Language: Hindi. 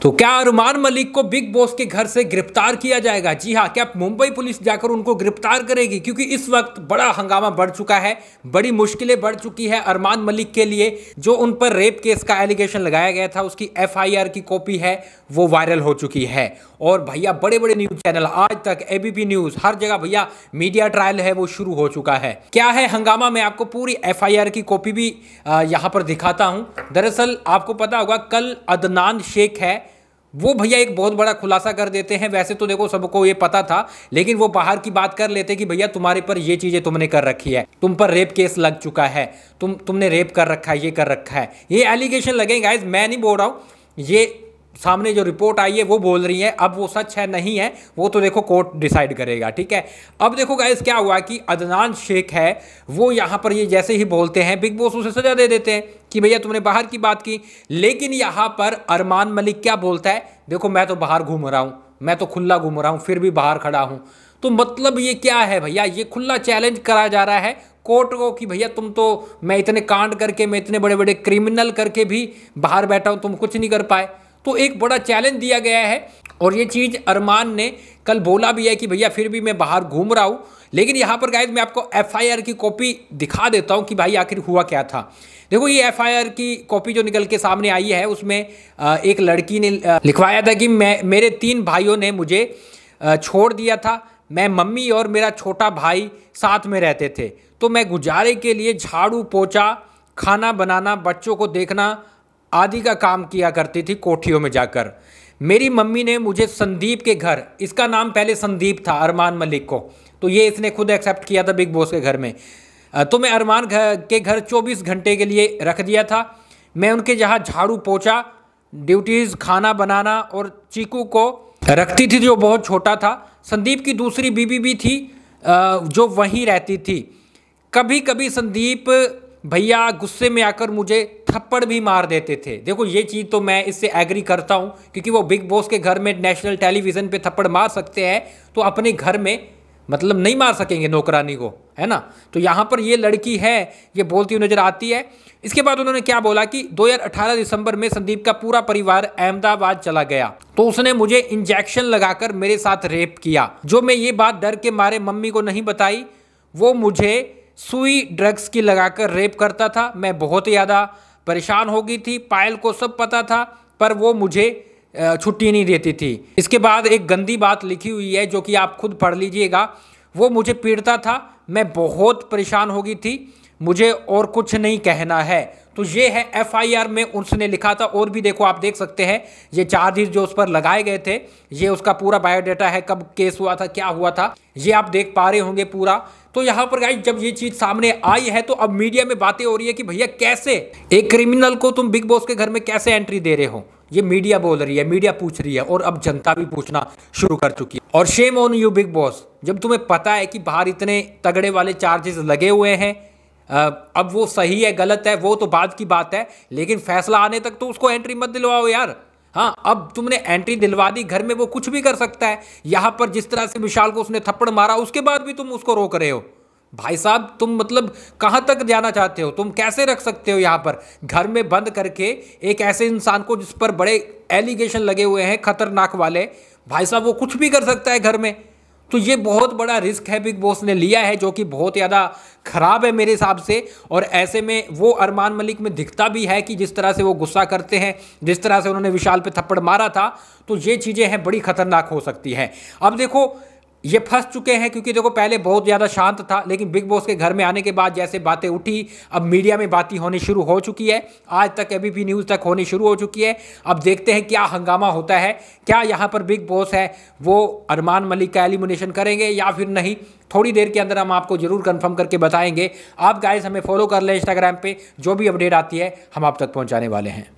तो क्या अरमान मलिक को बिग बॉस के घर से गिरफ्तार किया जाएगा? जी हाँ, क्या मुंबई पुलिस जाकर उनको गिरफ्तार करेगी? क्योंकि इस वक्त बड़ा हंगामा बढ़ चुका है, बड़ी मुश्किलें बढ़ चुकी है अरमान मलिक के लिए। जो उन पर रेप केस का एलिगेशन लगाया गया था, उसकी एफआईआर की कॉपी है, वो वायरल हो चुकी है। और भैया बड़े बड़े न्यूज चैनल, आज तक एबीपी न्यूज, हर जगह भैया मीडिया ट्रायल है वो शुरू हो चुका है। क्या है हंगामा? मैं आपको पूरी एफआईआर की कॉपी भी यहां पर दिखाता हूं। दरअसल आपको पता होगा, कल अदनान शेख है, वो भैया एक बहुत बड़ा खुलासा कर देते हैं। वैसे तो देखो सबको ये पता था, लेकिन वो बाहर की बात कर लेते कि भैया तुम्हारे पर ये चीजें तुमने कर रखी है, तुम पर रेप केस लग चुका है, तुमने रेप कर रखा है, ये कर रखा है, ये एलिगेशन लगेंगे गाइस। मैं नहीं बोल रहा हूं, ये सामने जो रिपोर्ट आई है वो बोल रही है। अब वो सच है नहीं है वो तो देखो कोर्ट डिसाइड करेगा, ठीक है। अब देखो गाइस क्या हुआ कि अदनान शेख है, वो यहाँ पर ये जैसे ही बोलते हैं, बिग बॉस उसे सजा दे देते हैं कि भैया तुमने बाहर की बात की। लेकिन यहाँ पर अरमान मलिक क्या बोलता है, देखो मैं तो बाहर घूम रहा हूँ, मैं तो खुला घूम रहा हूँ, फिर भी बाहर खड़ा हूँ। तो मतलब ये क्या है भैया? ये खुला चैलेंज करा जा रहा है कोर्ट को कि भैया तुम तो, मैं इतने कांड करके, मैं इतने बड़े बड़े क्रिमिनल करके भी बाहर बैठा हूँ, तुम कुछ नहीं कर पाए। तो एक बड़ा चैलेंज दिया गया है। और ये चीज़ अरमान ने कल बोला भी है कि भैया फिर भी मैं बाहर घूम रहा हूँ। लेकिन यहाँ पर गाइस मैं आपको एफआईआर की कॉपी दिखा देता हूँ कि भाई आखिर हुआ क्या था। देखो ये एफआईआर की कॉपी जो निकल के सामने आई है, उसमें एक लड़की ने लिखवाया था कि मेरे 3 भाइयों ने मुझे छोड़ दिया था, मैं, मम्मी और मेरा छोटा भाई साथ में रहते थे, तो मैं गुजारे के लिए झाड़ू पोछा, खाना बनाना, बच्चों को देखना आदि का काम किया करती थी कोठियों में जाकर। मेरी मम्मी ने मुझे संदीप के घर, इसका नाम पहले संदीप था अरमान मलिक को, तो ये इसने खुद एक्सेप्ट किया था बिग बॉस के घर में। तो मैं अरमान के घर 24 घंटे के लिए रख दिया था। मैं उनके जहाँ झाड़ू पोछा, ड्यूटीज़, खाना बनाना और चीकू को रखती थी जो बहुत छोटा था। संदीप की दूसरी बीबी भी थी जो वहीं रहती थी। कभी कभी संदीप भैया गुस्से में आकर मुझे थप्पड़ भी मार देते थे। देखो ये चीज़ तो मैं इससे एग्री करता हूँ, क्योंकि वो बिग बॉस के घर में नेशनल टेलीविज़न पे थप्पड़ मार सकते हैं, तो अपने घर में मतलब नहीं मार सकेंगे नौकरानी को, है ना। तो यहाँ पर ये लड़की है, ये बोलती हुई नजर आती है। इसके बाद उन्होंने क्या बोला कि 2018 दिसंबर में संदीप का पूरा परिवार अहमदाबाद चला गया, तो उसने मुझे इंजेक्शन लगाकर मेरे साथ रेप किया। जो मैं ये बात डर के मारे मम्मी को नहीं बताई, वो मुझे सुई ड्रग्स की लगाकर रेप करता था। मैं बहुत ज़्यादा परेशान हो गई थी। पायल को सब पता था, पर वो मुझे छुट्टी नहीं देती थी। इसके बाद एक गंदी बात लिखी हुई है जो कि आप खुद पढ़ लीजिएगा। वो मुझे पीटता था, मैं बहुत परेशान हो गई थी, मुझे और कुछ नहीं कहना है। तो ये है एफआईआर में उसने लिखा था। और भी देखो आप देख सकते हैं, ये चार्जेस जो उस पर लगाए गए थे, ये उसका पूरा बायोडाटा है, कब केस हुआ था, क्या हुआ था, ये आप देख पा रहे होंगे पूरा। तो यहाँ पर गाइस जब ये चीज सामने आई है, तो अब मीडिया में बातें हो रही है कि भैया कैसे एक क्रिमिनल को तुम बिग बॉस के घर में कैसे एंट्री दे रहे हो। ये मीडिया बोल रही है, मीडिया पूछ रही है, और अब जनता भी पूछना शुरू कर चुकी है। और shame on you big boss, जब तुम्हें पता है कि बाहर इतने तगड़े वाले चार्जेस लगे हुए हैं। अब वो सही है गलत है वो तो बाद की बात है, लेकिन फैसला आने तक तो उसको एंट्री मत दिलवाओ यार। हाँ, अब तुमने एंट्री दिलवा दी, घर में वो कुछ भी कर सकता है। यहाँ पर जिस तरह से विशाल को उसने थप्पड़ मारा, उसके बाद भी तुम उसको रोक रहे हो। भाई साहब तुम मतलब कहाँ तक जाना चाहते हो? तुम कैसे रख सकते हो यहाँ पर घर में बंद करके एक ऐसे इंसान को जिस पर बड़े एलिगेशन लगे हुए हैं खतरनाक वाले? भाई साहब वो कुछ भी कर सकता है घर में। तो ये बहुत बड़ा रिस्क है बिग बॉस ने लिया है, जो कि बहुत ज़्यादा खराब है मेरे हिसाब से। और ऐसे में वो अरमान मलिक में दिखता भी है कि जिस तरह से वो गुस्सा करते हैं, जिस तरह से उन्होंने विशाल पे थप्पड़ मारा था, तो ये चीज़ें हैं बड़ी खतरनाक हो सकती हैं। अब देखो ये फंस चुके हैं, क्योंकि देखो पहले बहुत ज़्यादा शांत था, लेकिन बिग बॉस के घर में आने के बाद जैसे बातें उठी, अब मीडिया में बातें होनी शुरू हो चुकी है। आज तक एबीपी न्यूज़ तक होनी शुरू हो चुकी है। अब देखते हैं क्या हंगामा होता है, क्या यहाँ पर बिग बॉस है वो अरमान मलिक का एलिमिनेशन करेंगे या फिर नहीं। थोड़ी देर के अंदर हम आपको जरूर कंफर्म करके बताएंगे। आप गाइस हमें फॉलो कर लें इंस्टाग्राम पे, जो भी अपडेट आती है हम आप तक पहुँचाने वाले हैं।